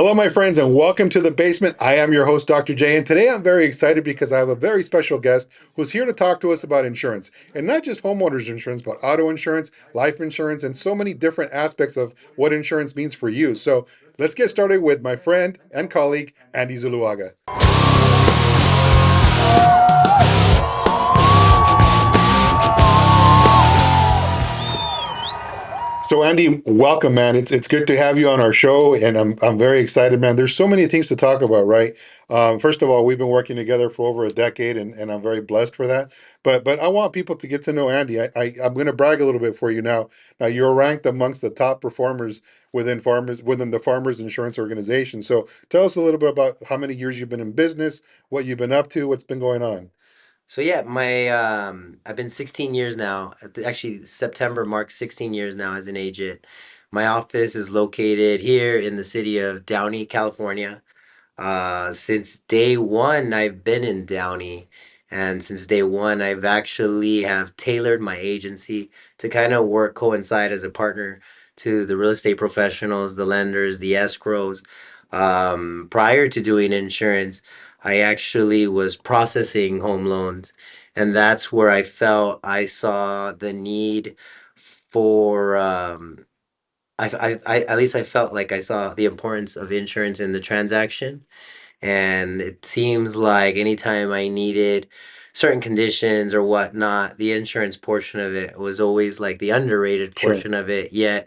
Hello, my friends, and welcome to the basement. I am your host, Dr. J, and today I'm very excited because I have a very special guest who's here to talk to us about insurance, and not just homeowners insurance, but auto insurance, life insurance, and so many different aspects of what insurance means for you. So let's get started with my friend and colleague, Andy Zuloaga. So Andy, welcome, man. It's good to have you on our show, and I'm very excited, man. There's so many things to talk about, right? First of all, we've been working together for over a decade, and I'm very blessed for that. But I want people to get to know Andy. I'm going to brag a little bit for you now. Now you're ranked amongst the top performers within the Farmers Insurance Organization. So tell us a little bit about how many years you've been in business, what you've been up to, what's been going on. So yeah, my I've been 16 years now. Actually, September marks 16 years now as an agent. My office is located here in the city of Downey, California. Since day one, I've been in Downey, and since day one, I've actually have tailored my agency to kind of work coincide as a partner to the real estate professionals, the lenders, the escrows. Prior to doing insurance, I actually was processing home loans, and that's where I felt I saw the need for at least I felt like I saw the importance of insurance in the transaction. And it seems like anytime I needed certain conditions or whatnot, the insurance portion of it was always like the underrated Sure. portion of it. Yet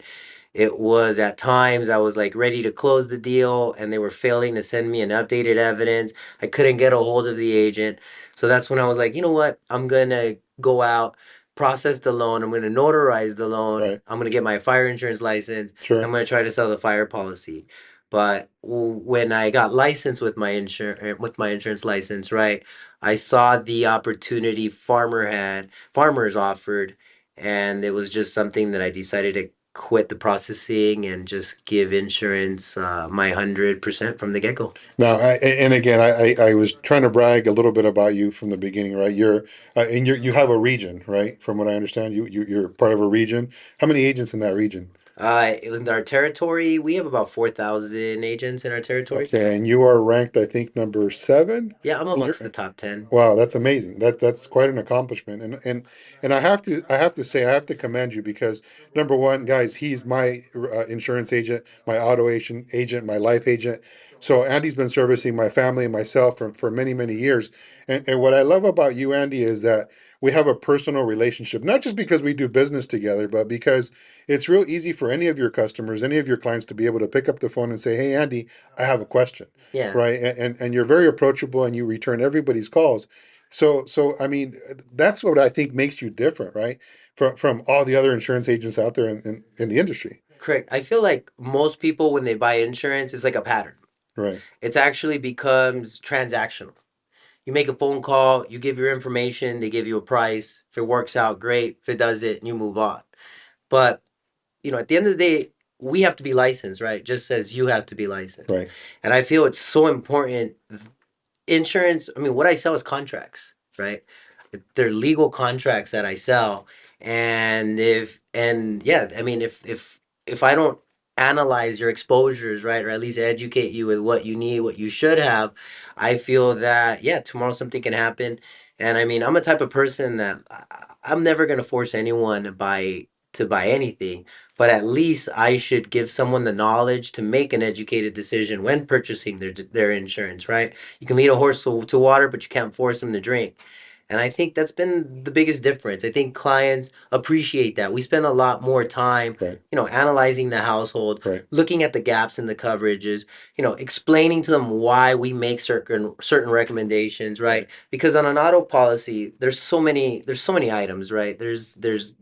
it was at times I was like ready to close the deal and they were failing to send me an updated evidence. I couldn't get a hold of the agent. So that's when I was like, you know what? I'm going to go out, process the loan. I'm going to notarize the loan. Right. I'm going to get my fire insurance license. I'm Sure. going to try to sell the fire policy. But when I got licensed with my insurance license, right, I saw the opportunity farmers offered, and it was just something that I decided to quit the processing and just give insurance my 100% from the get-go. Now, and again, I was trying to brag a little bit about you from the beginning, right? You have a region, right? From what I understand, you're part of a region. How many agents in that region? In our territory, we have about 4,000 agents in our territory. Okay, and you are ranked, I think, number seven. Yeah, I'm In amongst the your, top 10. wow, that's amazing. That's quite an accomplishment. And I have to say I have to commend you because number one, guys, he's my insurance agent, my auto agent, my life agent. So Andy's been servicing my family and myself for many years. And what I love about you, Andy, is that we have a personal relationship, not just because we do business together, but because it's real easy for any of your customers, any of your clients to be able to pick up the phone and say, "Hey, Andy, I have a question." Yeah. Right? And you're very approachable and you return everybody's calls. So I mean, that's what I think makes you different, right? From all the other insurance agents out there in the industry. Correct. I feel like most people, when they buy insurance, it's like a pattern. Right. It's actually becomes transactional. You make a phone call, you give your information, they give you a price. If it works out, great. If it doesn't, you move on. But, at the end of the day, we have to be licensed, right? Just as you have to be licensed. Right. And I feel it's so important. Insurance, I mean, what I sell is contracts, right? They're legal contracts that I sell. And yeah, I mean, if I don't analyze your exposures, right, or at least educate you with what you need, what you should have, I feel that, yeah, tomorrow something can happen. And I mean, I'm a type of person that I'm never going to force anyone to buy anything, but at least I should give someone the knowledge to make an educated decision when purchasing their insurance, right? You can lead a horse to water, but you can't force him to drink. And I think that's been the biggest difference. I think clients appreciate that. We spend a lot more time, Right. analyzing the household, Right. looking at the gaps in the coverages, explaining to them why we make certain recommendations, right? Right. Because on an auto policy, there's so many items, right? There's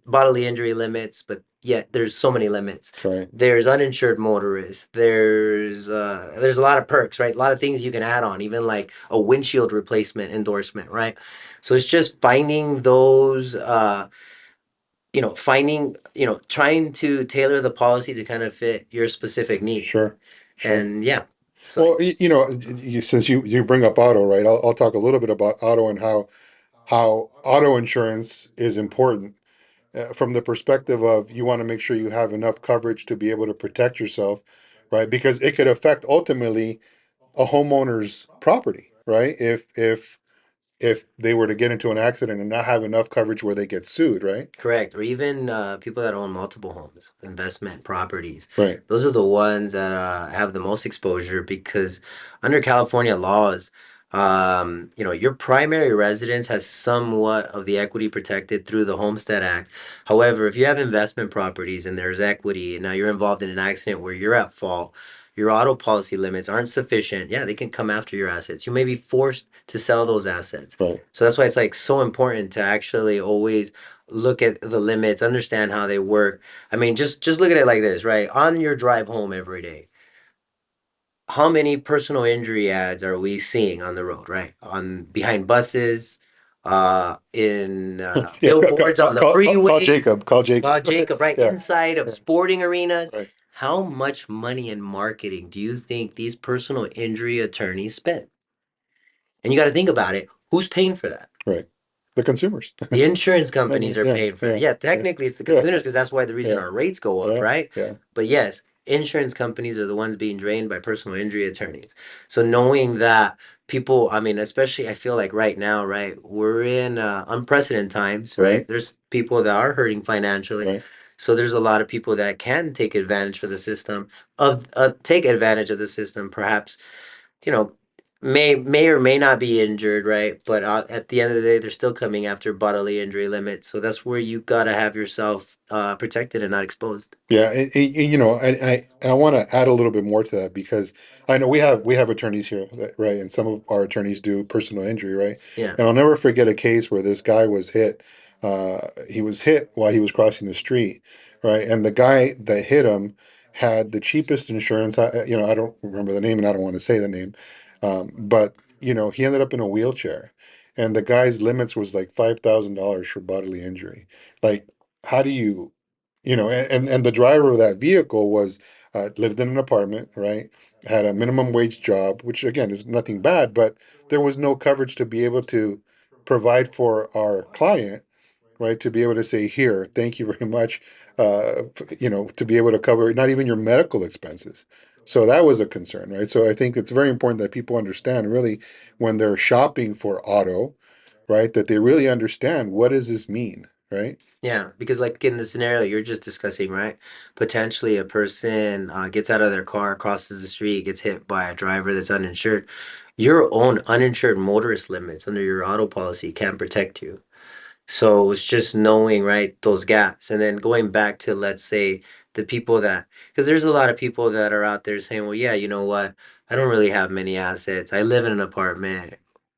bodily injury limits, but yet there's so many limits. Right. There's uninsured motorists. There's a lot of perks, right? A lot of things you can add on, even like a windshield replacement endorsement, right? So it's just finding those, trying to tailor the policy to kind of fit your specific need. Sure. Sure. And yeah, so Well, since you bring up auto, right? I'll talk a little bit about auto and how auto insurance is important from the perspective of you want to make sure you have enough coverage to be able to protect yourself, right? Because it could affect ultimately a homeowner's property, right? If they were to get into an accident and not have enough coverage where they get sued, right? Correct. Or even people that own multiple homes, investment properties. Right, Those are the ones that have the most exposure because under California laws, your primary residence has somewhat of the equity protected through the Homestead Act. However, if you have investment properties and there's equity, and now you're involved in an accident where you're at fault, your auto policy limits aren't sufficient. Yeah, they can come after your assets. You may be forced to sell those assets. right. So that's why it's like so important to actually always look at the limits, understand how they work. I mean, just look at it like this, right? On your drive home every day, how many personal injury ads are we seeing on the road, right? On behind buses, in Yeah, billboards on the call freeways. Jacob, call Jacob. Jacob, right Yeah, inside of yeah, sporting arenas. right, How much money in marketing do you think these personal injury attorneys spend? And you got to think about it. Who's paying for that? right. The consumers. The insurance I companies mean, are yeah, paying for that. yeah, Yeah, yeah, technically it's the yeah, consumers because that's why the reason yeah, our rates go up, yeah, right? yeah, But yes, insurance companies are the ones being drained by personal injury attorneys. So knowing that people, I mean, especially I feel like right now, right, we're in unprecedented times, right, right? There's people that are hurting financially. right. So there's a lot of people that can take advantage of the system take advantage of the system, perhaps you know, may or may not be injured, right? But at the end of the day, they're still coming after bodily injury limits. So that's where you gotta have yourself protected and not exposed. Yeah, I want to add a little bit more to that because I know we have attorneys here, right? And some of our attorneys do personal injury, right? Yeah, And I'll never forget a case where this guy was hit. He was hit while he was crossing the street, right? And the guy that hit him had the cheapest insurance. I don't remember the name, and I don't want to say the name, but he ended up in a wheelchair, and the guy's limits was like $5,000 for bodily injury. Like, how do you? And the driver of that vehicle was lived in an apartment, right? Had a minimum wage job, which again is nothing bad, but there was no coverage to be able to provide for our client, right? To be able to say, here, thank you very much, to be able to cover not even your medical expenses. So that was a concern, right? So I think it's very important that people understand really when they're shopping for auto, right, that they really understand what does this mean, right? yeah. Because like in the scenario you're just discussing, right? Potentially a person gets out of their car, crosses the street, gets hit by a driver that's uninsured. Your own uninsured motorist limits under your auto policy can't protect you. So it's just knowing, right, those gaps. And then going back to, let's say, the people that, because there's a lot of people that are out there saying, well, yeah, you know what? I don't really have many assets. I live in an apartment.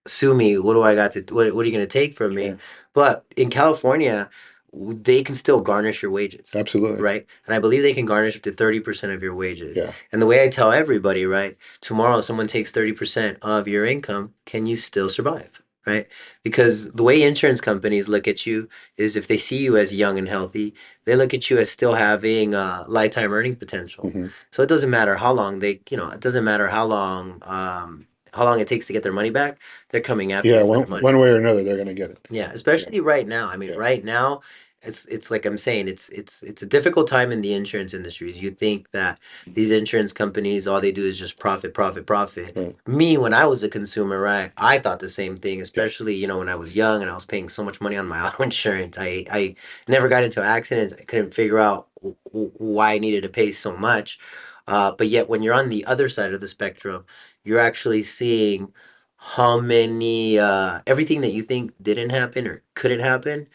Sue me. What do I got to, what are you going to take from me? Sure. But in California, they can still garnish your wages, Absolutely. right? And I believe they can garnish up to 30% of your wages. Yeah. And the way I tell everybody, right, tomorrow someone takes 30% of your income, can you still survive? Right? Because the way insurance companies look at you is if they see you as young and healthy, they look at you as still having lifetime earning potential. Hmm. So it doesn't matter how long it doesn't matter how long it takes to get their money back. They're coming after Yeah, you for one the money. one way or another, they're gonna get it. Yeah, Yeah, especially right now. I mean, yeah, right now, it's like I'm saying, it's a difficult time in the insurance industries. You think that these insurance companies, all they do is just profit, profit, profit. right. Me, when I was a consumer, right, I thought the same thing, Yeah, especially, when I was young and I was paying so much money on my auto insurance. I never got into accidents. I couldn't figure out why I needed to pay so much. But yet, when you're on the other side of the spectrum, you're actually seeing how many everything that you think didn't happen or couldn't happen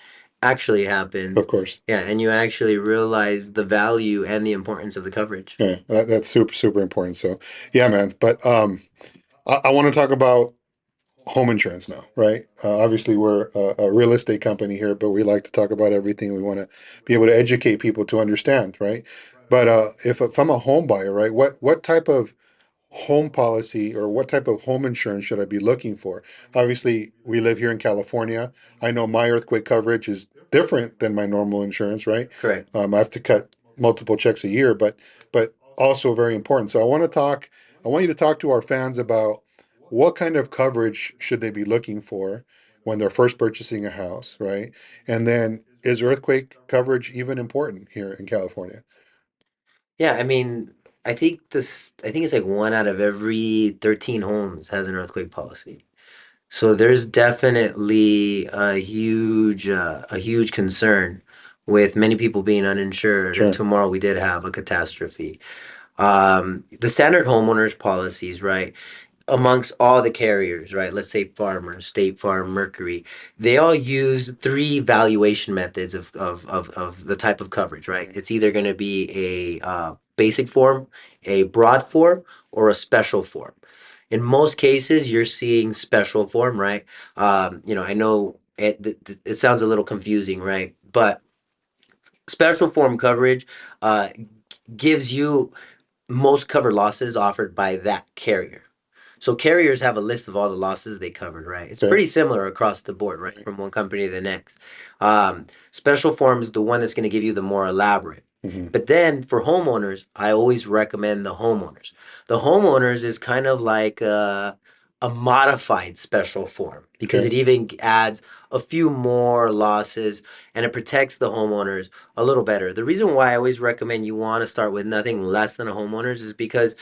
actually happens. of course. Yeah, and you actually realize the value and the importance of the coverage. Yeah, that's super, super important. So, yeah, man. But I want to talk about home insurance now, right? Obviously, we're a real estate company here, but we like to talk about everything. We want to be able to educate people to understand, right? But if I'm a home buyer, right, what type of home policy or what type of home insurance should I be looking for? Obviously, we live here in California. I know my earthquake coverage is different than my normal insurance, right? Correct. I have to cut multiple checks a year, but also very important. So I want you to talk to our fans about what kind of coverage should they be looking for when they're first purchasing a house, right? And then is earthquake coverage even important here in California? Yeah, I mean, I think it's like one out of every 13 homes has an earthquake policy. So there's definitely a huge concern with many people being uninsured. And Sure. tomorrow we did have a catastrophe. The standard homeowners policies, right? Amongst all the carriers, right? Let's say Farmers, State Farm, Mercury, they all use three valuation methods of the type of coverage, right? It's either going to be a basic form, a broad form, or a special form. In most cases, you're seeing special form, right? I know it sounds a little confusing, right? But special form coverage uh, gives you most covered losses offered by that carrier. So carriers have a list of all the losses they covered, right? It's Okay. pretty similar across the board, right? Right. From one company to the next. Special form is the one that's going to give you the more elaborate. Hmm. But then for homeowners, I always recommend the homeowners. The homeowners is kind of like a modified special form because Okay. it even adds a few more losses and it protects the homeowners a little better. The reason why I always recommend you want to start with nothing less than a homeowners is because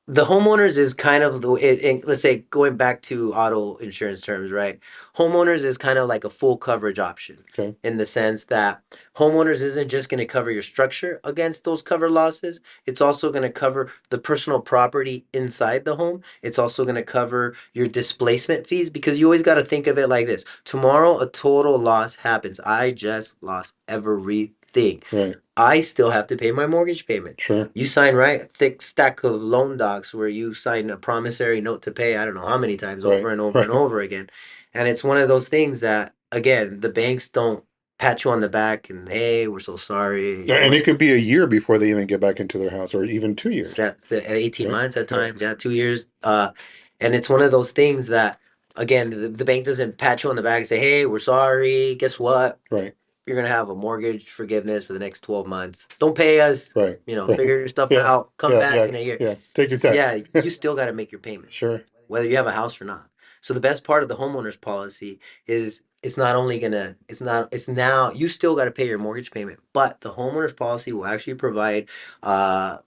the homeowners is kind of let's say going back to auto insurance terms, right? Homeowners is kind of like a full coverage option Okay. in the sense that homeowners isn't just going to cover your structure against those cover losses. It's also going to cover the personal property inside the home. It's also going to cover your displacement fees because you always got to think of it like this. Tomorrow a total loss happens. I just lost everything. Right. I still have to pay my mortgage payment. Sure. You sign right a thick stack of loan docs where you sign a promissory note to pay I don't know how many times over Right. and over and Right. over again. And it's one of those things that again, the banks don't pat you on the back and hey, we're so sorry. And it could be a year before they even get back into their house, or even 2 years. That's the 18 Right. months at Yeah. times, yeah, 2 years. And it's one of those things that again, the bank doesn't pat you on the back and say, hey, we're sorry. Guess what? Right. You're gonna have a mortgage forgiveness for the next 12 months. Don't pay us. Right. Right. Figure your stuff Yeah. out. Come Yeah. back Yeah. in a year. Yeah. Take your It's time. yeah, you still got to make your payments, Sure. whether you have a house or not. So the best part of the homeowners policy is it's not only gonna it's now you still got to pay your mortgage payment, but the homeowners policy will actually provide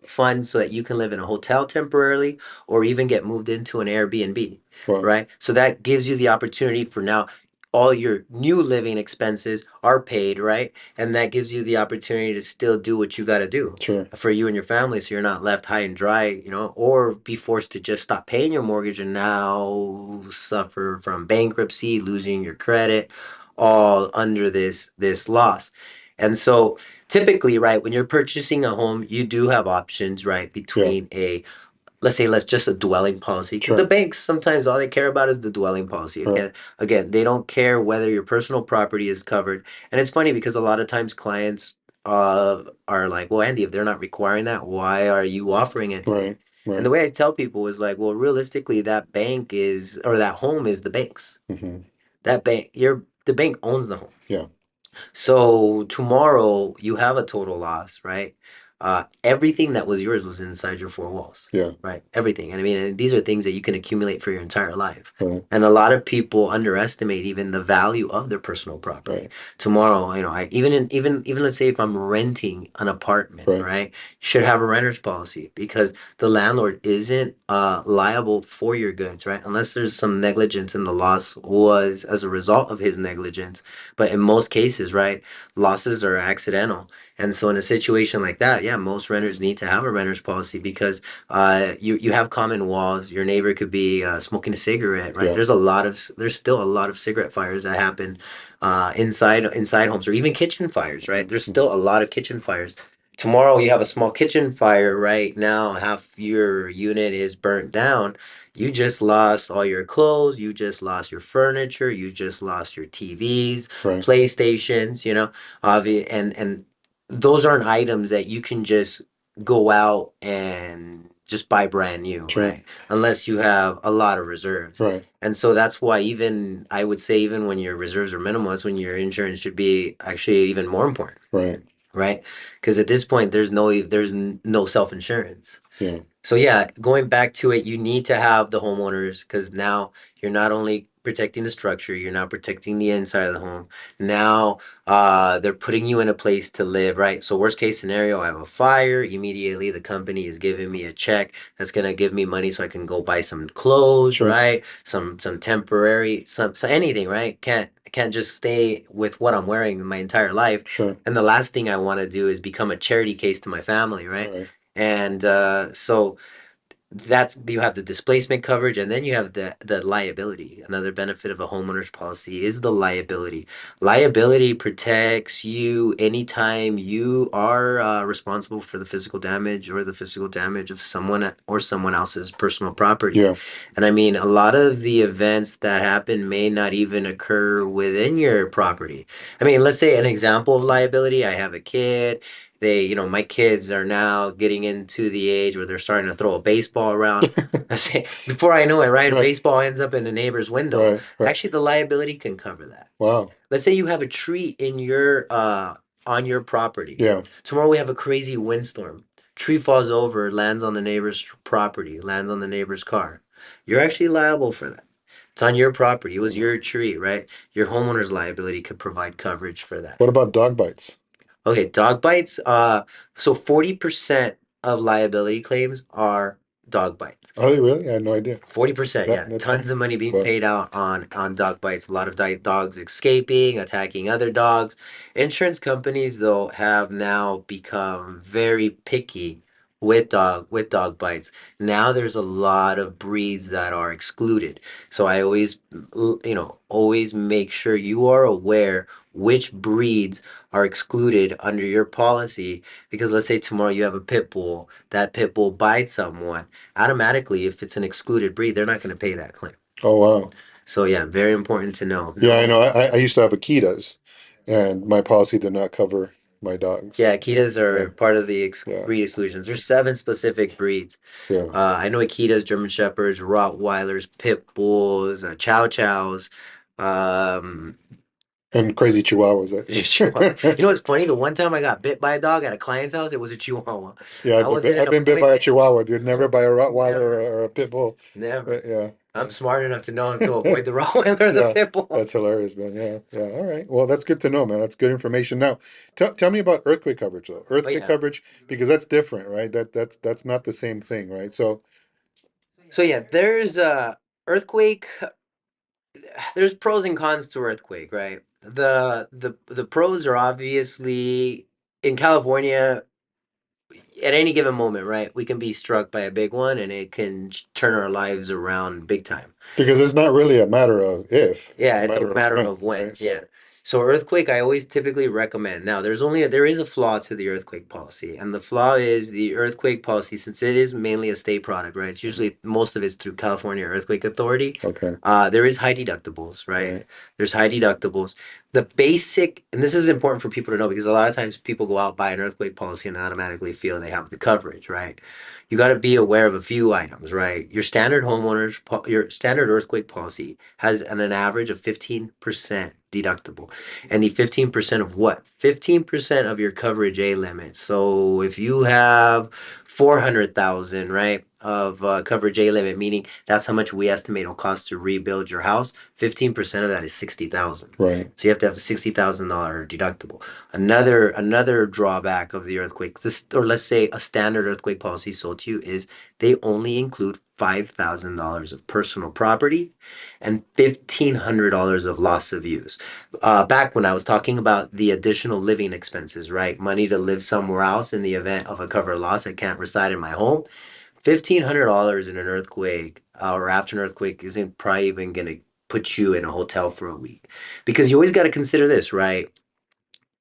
funds so that you can live in a hotel temporarily or even get moved into an Airbnb, Well. right? So that gives you the opportunity for now all your new living expenses are paid, right? And that gives you the opportunity to still do what you got to do Sure. for you and your family so you're not left high and dry, or be forced to just stop paying your mortgage and now suffer from bankruptcy, losing your credit, all under this loss. And so typically, right, when you're purchasing a home, you do have options, right, Yeah. between a let's say let's just a dwelling policy because the Sure. banks sometimes all they care about is the dwelling policy. Right. Again, they don't care whether your personal property is covered. And it's funny because a lot of times clients are like, well, Andy, if they're not requiring that, why are you offering it to me? Right. And the Right. way I tell people is like, well, realistically, that bank is or that home is the bank's. Hmm. That bank, the bank owns the home. Yeah. So tomorrow you have a total loss, right? Everything that was yours was inside your four walls, Yeah. right? Everything. And I mean, and these are things that you can accumulate for your entire life. Right. And a lot of people underestimate even the value of their personal property. Right. Tomorrow, I even let's say if I'm renting an apartment, Right. right, should have a renter's policy because the landlord isn't liable for your goods, right? Unless there's some negligence and the loss was as a result of his negligence, but in most cases, right, losses are accidental. And so in a situation like that, yeah, most renters need to have a renter's policy because you have common walls. Your neighbor could be smoking a cigarette, right? Yeah. There's still a lot of cigarette fires that happen inside homes or even kitchen fires, right? There's Mhm. still a lot of kitchen fires. Tomorrow you have a small kitchen fire right now, half your unit is burnt down. You just lost all your clothes, you just lost your furniture, you just lost your TVs, Right. PlayStations, and those aren't items that you can just go out and just buy brand new, Sure. right? Unless you have a lot of reserves. Right. And so that's why even I would say even when your reserves are minimal, that's when your insurance should be actually even more important, Right. right? Because at this point there's no self-insurance. Yeah. So yeah, going back to it, you need to have the homeowners because now you're not only protecting the structure. You're now protecting the inside of the home. Now, they're putting you in a place to live, right? So worst case scenario, I have a fire. Immediately, the company is giving me a check that's gonna give me money so I can go buy some clothes, Sure. right? Some temporary, so anything, right? Can't just stay with what I'm wearing my entire life. Sure. And the last thing I want to do is become a charity case to my family, All right? right. And so that's you have the displacement coverage, and then you have the liability. Another benefit of a homeowner's policy is the liability protects you anytime you are responsible for the physical damage or the physical damage of someone or someone else's personal property. Yeah. And I mean, a lot of the events that happen may not even occur within your property. I mean, let's say an example of liability. I have a kid. My kids are now getting into the age where they're starting to throw a baseball around. I say, before I know it, right, a Right. baseball ends up in the neighbor's window. Right. Right. Actually, the liability can cover that. Wow. Let's say you have a tree in your on your property. Yeah. Tomorrow we have a crazy windstorm. Tree falls over, lands on the neighbor's property, lands on the neighbor's car. You're actually liable for that. It's on your property. It was Wow. your tree, right? Your homeowner's liability could provide coverage for that. What about dog bites? Okay, dog bites. So 40% of liability claims are dog bites. Are they really? I had no idea. 40%, That yeah. that's high. Tons of money being Well, paid out on dog bites. A lot of dogs escaping, attacking other dogs. Insurance companies, though, have now become very picky with dog bites. Now there's a lot of breeds that are excluded. So I always make sure you are aware which breeds are excluded under your policy, because let's say tomorrow you have a pit bull, that pit bull bites someone, automatically, if it's an excluded breed, they're not going to pay that claim. oh wow. So yeah, very important to know. Yeah, I No, know. I used to have Akitas, and my policy did not cover my dogs. yeah, Akitas Yeah. are part of the Yeah. breed exclusions. There's seven specific breeds. Yeah. I know Akitas, German Shepherds, Rottweilers, Pit Bulls, Chow Chows. Um, And crazy Chihuahuas. Chihuahua. You know what's funny? The one time I got bit by a dog at a client's house, it was a Chihuahua. Yeah, I was in an I've been bit by a appointment. Chihuahua, dude. Never by a Rottweiler Never, or a Pit Bull. never. But yeah, I'm smart enough to know to avoid the Rottweiler or the yeah, Pit Bull. that's hilarious, man. Yeah, yeah. All right. Well, that's good to know, man. That's good information. Now, tell me about earthquake coverage, though. Oh Earthquake yeah. coverage, because that's different, right? That's not the same thing, right? So, So yeah, there's earthquake. There's pros and cons to earthquake, right? The pros are obviously in California at any given moment, right? We can be struck by a big one and it can turn our lives around big time. because it's not really a matter of if, it's Yeah, a it's a matter of matter when, of when. right? Yeah. So, So earthquake, I always typically recommend. Now, there is a flaw to the earthquake policy, and the flaw is the earthquake policy, since it is mainly a state product, right? It's mhm, usually most of it's through California Earthquake Authority. okay, There is high deductibles, right? right. There's high deductibles. The basic, and this is important for people to know because a lot of times people go out buy an earthquake policy and automatically feel they have the coverage, right? You got to be aware of a few items, right? Your standard earthquake policy has an average of 15% deductible. And the 15% of what? 15% of your coverage A limit. So if you have 400,000, right, of coverage A limit, meaning that's how much we estimate it'll cost to rebuild your house, 15% of that is 60,000. Right. So you have to have a $60,000 deductible. Another drawback of the earthquake, this, or let's say a standard earthquake policy sold to you, is they only include $5,000 of personal property and $1,500 of loss of use. Back when I was talking about the additional living expenses, right? Money to live somewhere else in the event of a covered loss, I can't reside in my home. $1,500 in an earthquake or after an earthquake isn't probably even gonna put you in a hotel for a week, because you always got to consider this, right?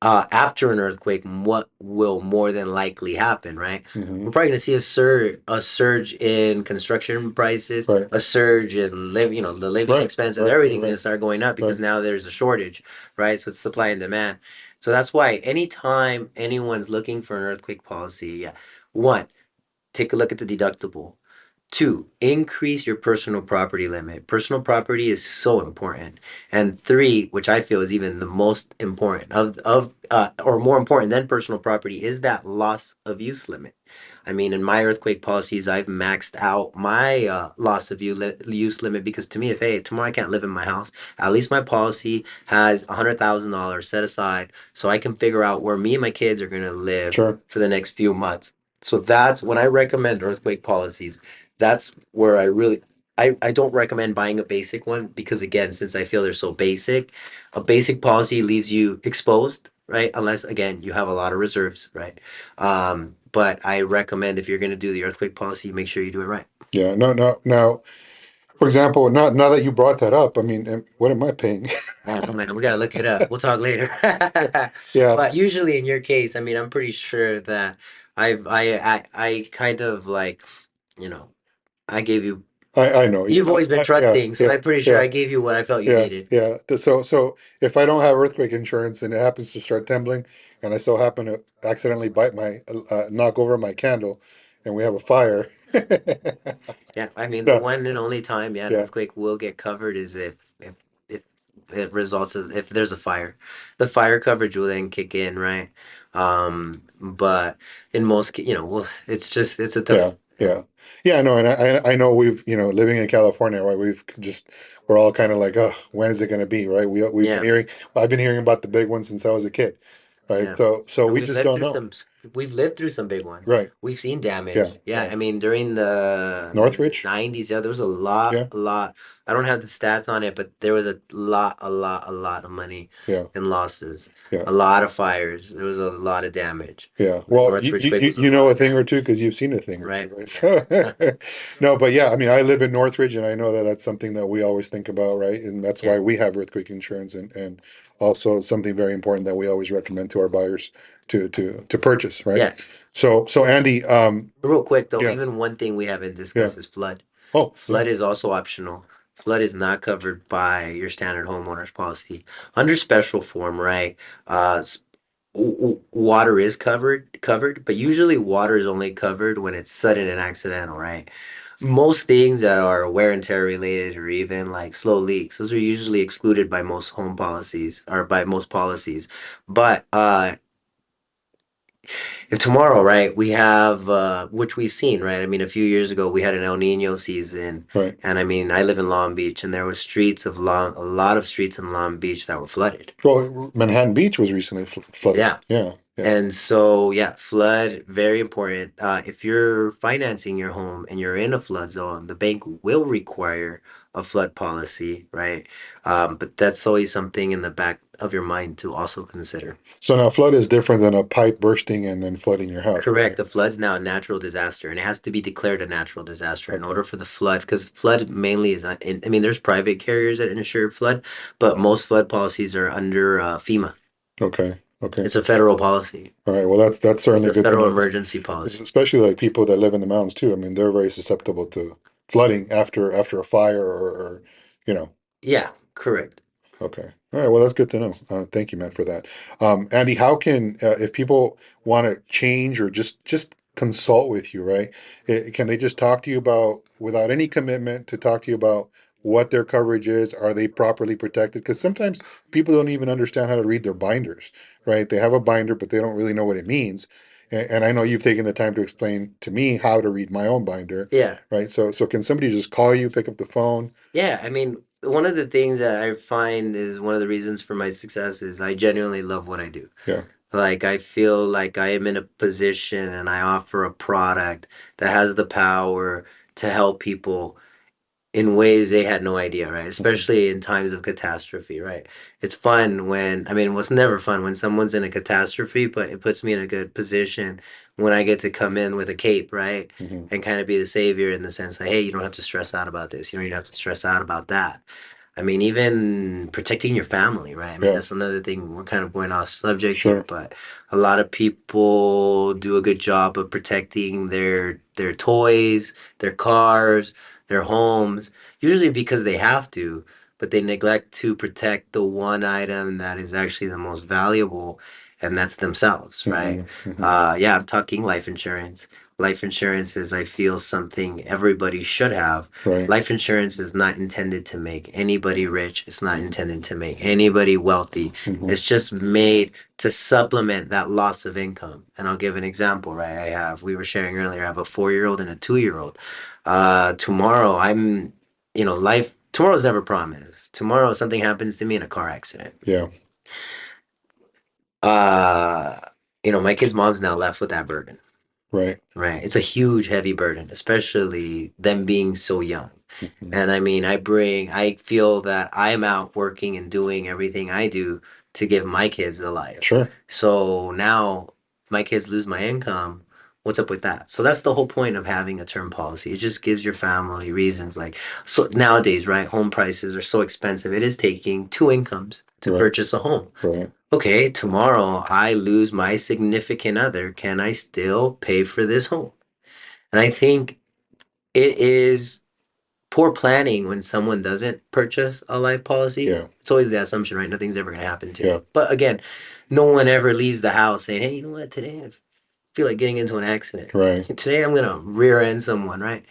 After an earthquake, what will more than likely happen, right? Hmm. We're probably gonna see a surge in construction prices, Right. a surge in the living Right. expenses. Right. Everything's gonna Right. start going up because Right. now there's a shortage, right? So it's supply and demand. So that's why anytime anyone's looking for an earthquake policy, yeah, one, take a look at the deductible. Two, increase your personal property limit. Personal property is so important. And three, which I feel is even the most important or more important than personal property, is that loss of use limit. I mean, in my earthquake policies, I've maxed out my loss of use limit because to me, if hey, tomorrow I can't live in my house, at least my policy has $100,000 set aside so I can figure out where me and my kids are going to live Sure. for the next few months. So that's when I recommend earthquake policies. That's where I don't recommend buying a basic one because again, since I feel they're so basic, a basic policy leaves you exposed, right? Unless again you have a lot of reserves, right? But I recommend if you're going to do the earthquake policy, make sure you do it right. Yeah. No, no. Now, for example, now that you brought that up, I mean, what am I paying? Oh man, we gotta look it up. We'll talk later. Yeah, But usually in your case, I mean, I'm pretty sure that I kind of like, you know, I gave you. I know. You've always been Yeah, trusting, so yeah, I'm pretty sure yeah, I gave you what I felt you yeah, needed. yeah. So if I don't have earthquake insurance and it happens to start trembling, and I so happen to accidentally knock over my candle, and we have a fire. Yeah, I mean the No, one and only time, yeah, an yeah, earthquake will get covered is if it results as if there's a fire. The fire coverage will then kick in, right? But in well, it's a yeah, tough, yeah, yeah, yeah. I know, and I know we've living in California, right? We're all kind of like, oh, when is it going to be, right? We've been yeah. hearing, I've been hearing about the big one since I was a kid, right? Yeah. So And we just don't know, we've lived through some big ones. right? We've seen Yeah, damage. Yeah, yeah. I mean during the Northridge, 90s, yeah, there was yeah, a lot. I don't have the stats on it, but there was a lot of money yeah, in losses. yeah. A lot of fires. There was a lot of damage. Yeah, The well, Northridge quake was a you know lot a of thing or two damage, because you've seen a thing or two, right? right? So, no, but yeah, I mean, I live in Northridge, and I know that that's something that we always think about, right? And that's Yeah. why we have earthquake insurance, and also something very important that we always recommend to our buyers to purchase, right? Yeah. So Andy, Real quick though, yeah, even one thing we haven't yeah, discussed is flood. oh, yeah, Flood is also optional. Flood is not covered by your standard homeowner's policy. Under special form, right? Uh, Water is covered, but usually water is only covered when it's sudden and accidental, right? Most things that are wear and tear related or even like slow leaks, those are usually excluded by most home policies or by most policies. But if tomorrow, right, we have which we've seen, right? I mean, a few years ago we had an El Nino season, right. and I mean, I live in Long Beach, and there was a lot of streets in Long Beach that were flooded. Well, Manhattan Beach was recently flooded. Yeah. Yeah, yeah, And so, yeah, flood, very important. If you're financing your home and you're in a flood zone, the bank will require a flood policy, right? But that's always something in the back of your mind to also consider. So now flood is different than a pipe bursting and then flooding your house, Correct. right? The flood's now a natural disaster, and it has to be declared a natural disaster in Okay. order for the flood, because flood mainly is, I mean, there's private carriers that insure flood, but most flood policies are under FEMA. Okay. Okay. It's a federal policy. All right. Well, that's It's certainly a good to federal know. emergency policy. Especially like people that live in the mountains too. I mean, they're very susceptible to flooding after a fire or you know. Yeah, correct. Okay. All right. Well, that's good to know. Thank you, man, for that. Andy, how can if people want to change or just consult with you, right? Can they just talk to you about without any commitment to talk to you about what their coverage is? Are they properly protected? Because sometimes people don't even understand how to read their binders, right? They have a binder, but they don't really know what it means. And I know you've taken the time to explain to me how to read my own binder, Yeah. right? So can somebody just call you, pick up the phone? Yeah, I mean, one of the things that I find is one of the reasons for my success is I genuinely love what I do. Yeah. Like, I feel like I am in a position and I offer a product that has the power to help people in ways they had no idea, right? Mhm. Especially in times of catastrophe, right? It's fun when, I mean, what's never fun when someone's in a catastrophe, but it puts me in a good position when I get to come in with a cape, right? Mhm. And kind of be the savior in the sense that, hey, you don't have to stress out about this. You don't even have to stress out about that. I mean, even protecting your family, right? I mean, Yeah. that's another thing. We're kind of going off subject here, Sure. but a lot of people do a good job of protecting their toys, their cars, their homes, usually because they have to, but they neglect to protect the one item that is actually the most valuable, and that's themselves, right? Mhm. Mhm. Yeah, I'm talking life insurance. Life insurance is, I feel, something everybody should have. Right. Life insurance is not intended to make anybody rich. It's not intended to make anybody wealthy. Hmm. It's just made to supplement that loss of income. And I'll give an example, right? We were sharing earlier, I have a 4 year old and a 2 year old. Tomorrow, tomorrow's never promised. Tomorrow, something happens to me in a car accident. Yeah. Uh, my kid's mom's now left with that burden. Right. Right. It's a huge, heavy burden, especially them being so young. Hmm. And I feel that I'm out working and doing everything I do to give my kids the life. Sure. So now my kids lose my income. What's up with that? So that's the whole point of having a term policy. It just gives your family reasons. Like, so nowadays, right? Home prices are so expensive. It is taking two incomes to Right. purchase a home. Right. Okay, tomorrow I lose my significant other. Can I still pay for this home? And I think it is poor planning when someone doesn't purchase a life policy. Yeah. It's always the assumption, right? Nothing's ever going to happen to Yeah. me. But again, no one ever leaves the house saying, hey, you know what? Today I feel like getting into an accident. Right. Today I'm going to rear end someone, right?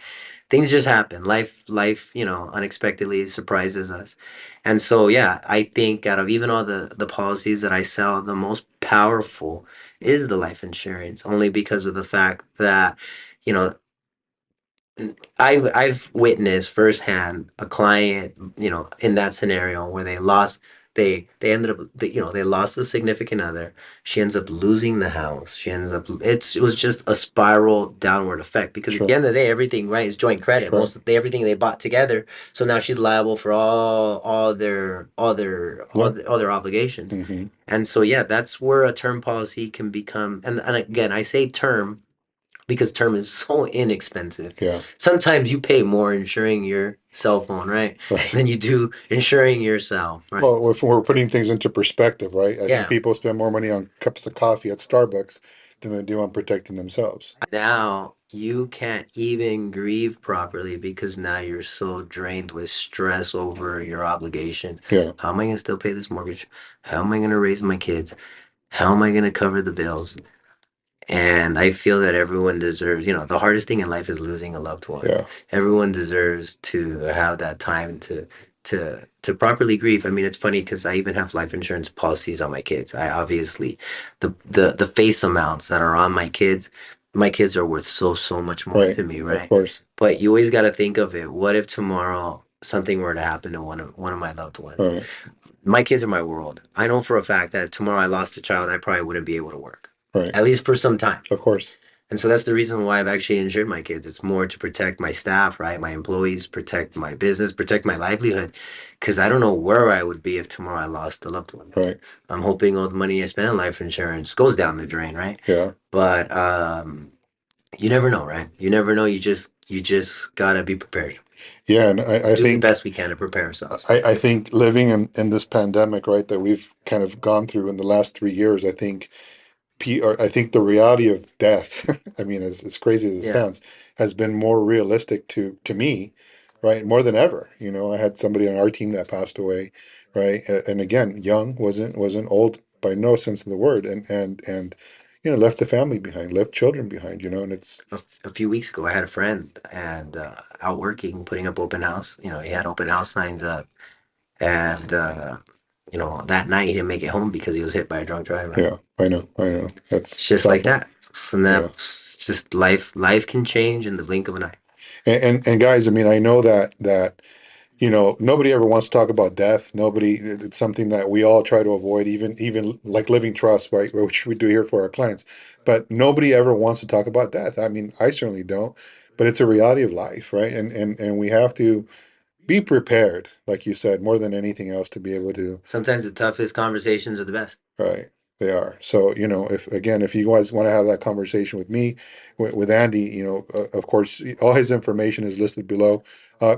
Things just happen. Life, unexpectedly surprises us. And so, yeah, I think out of even all the policies that I sell, the most powerful is the life insurance, only because of the fact that, you know, I've witnessed firsthand a client, in that scenario where they ended up they lost a significant other. She ends up losing the house. It was just a spiral downward effect because at the Sure. end of the day, everything, right, is joint credit. Right. Everything they bought together. So now she's liable for Yeah. all their obligations. Hmm. And so yeah, that's where a term policy can become, and again, I say term because term is so inexpensive. Yeah. Sometimes you pay more insuring your cell phone, right, Right. than you do insuring yourself, right? Well, if we're putting things into perspective, right? I think Yeah. people spend more money on cups of coffee at Starbucks than they do on protecting themselves. Now you can't even grieve properly because now you're so drained with stress over your obligations. Yeah. How am I going to still pay this mortgage? How am I going to raise my kids? How am I going to cover the bills? And I feel that everyone deserves, the hardest thing in life is losing a loved one. Yeah. Everyone deserves to have that time to properly grieve. I mean, it's funny because I even have life insurance policies on my kids. I obviously the face amounts that are on my kids are worth so much more Right. to me, Of right? course. But you always got to think of it. What if tomorrow something were to happen to one of my loved ones? Right. My kids are my world. I know for a fact that tomorrow I lost a child, I probably wouldn't be able to work, Right. at least for some time. Of course. And so that's the reason why I've actually insured my kids. It's more to protect my staff, right? My employees, protect my business, protect my livelihood. Because I don't know where I would be if tomorrow I lost a loved one. Right. I'm hoping all the money I spend on life insurance goes down the drain, right? Yeah. But you never know, right? You never know. You just gotta be prepared. Yeah. And I Do the think best we can to prepare ourselves. I think living in this pandemic, right, that we've kind of gone through in the last 3 years, I think or I think the reality of death, I mean, as crazy as it Yeah. sounds, has been more realistic to me, right? More than ever. I had somebody on our team that passed away, right? And again, young, wasn't old by no sense of the word, and left the family behind, left children behind, and it's A few weeks ago, I had a friend and out working, putting up open house. He had open house signs up. And that night he didn't make it home because he was hit by a drunk driver. yeah, I know, It's that's just like awful. that. So Yeah. that's just life. Life can change in the blink of an eye. And guys, I mean, I know that nobody ever wants to talk about death. Nobody, it's something that we all try to avoid, even like living trust, right? Which we do here for our clients. But nobody ever wants to talk about death. I mean, I certainly don't, but it's a reality of life, right? And we have to be prepared, like you said, more than anything else, to be able to. Sometimes the toughest conversations are the best. Right. They are. So, if you guys want to have that conversation with me, with Andy, of course, all his information is listed below.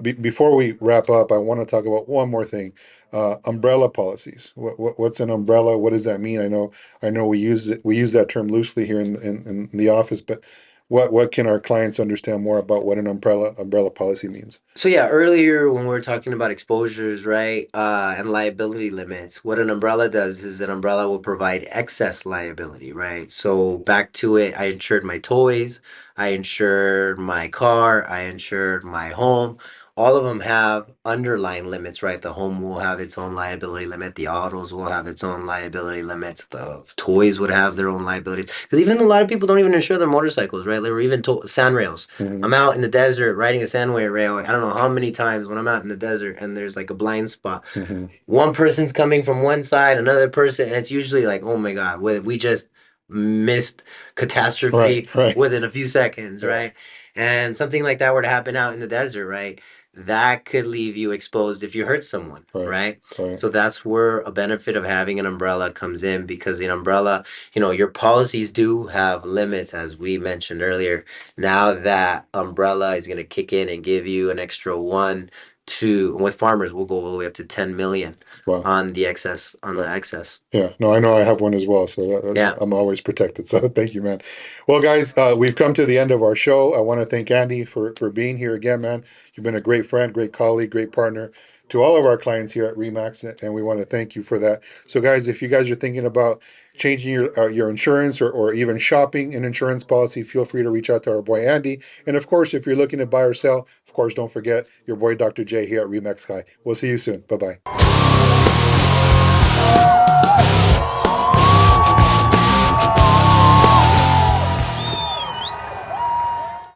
Before we wrap up, I want to talk about one more thing. Umbrella policies. What's an umbrella? What does that mean? I know we use that term loosely here in the office, but what can our clients understand more about what an umbrella policy means? So yeah, earlier when we were talking about exposures, right, and liability limits, what an umbrella does is an umbrella will provide excess liability, right? So back to it, I insured my toys, I insured my car, I insured my home. All of them have underlying limits, right? The home will have its own liability limit, the autos will have its own liability limits, the toys would have their own liabilities. Because even a lot of people don't even insure their motorcycles, right? They were even sand rails. Hmm. I'm out in the desert riding a sandway rail. I don't know how many times when I'm out in the desert and there's like a blind spot, Hmm. one person's coming from one side, another person, and it's usually like, oh my God, we just missed Right, catastrophe right. within a few seconds, Yeah, right? And something like that were to happen out in the desert, right? That could leave you exposed if you hurt someone, right, right? right. So that's where a benefit of having an umbrella comes in because the umbrella, your policies do have limits, as we mentioned earlier. Now that umbrella is going to kick in and give you an extra one, two, with farmers, we'll go all the way up to 10 million Wow. on the excess, on the Yeah. excess. Yeah, no, I know I have one as well, so Yeah. I'm always protected. So thank you, man. Well, guys, we've come to the end of our show. I want to thank Andy for being here again, man. You've been a great friend, great colleague, great partner to all of our clients here at Remax, and we want to thank you for that. So, guys, if you guys are thinking about changing your insurance or even shopping an insurance policy, feel free to reach out to our boy Andy. And of course, if you're looking to buy or sell, of course, don't forget your boy Dr. J here at Remax High. We'll see you soon. Bye bye.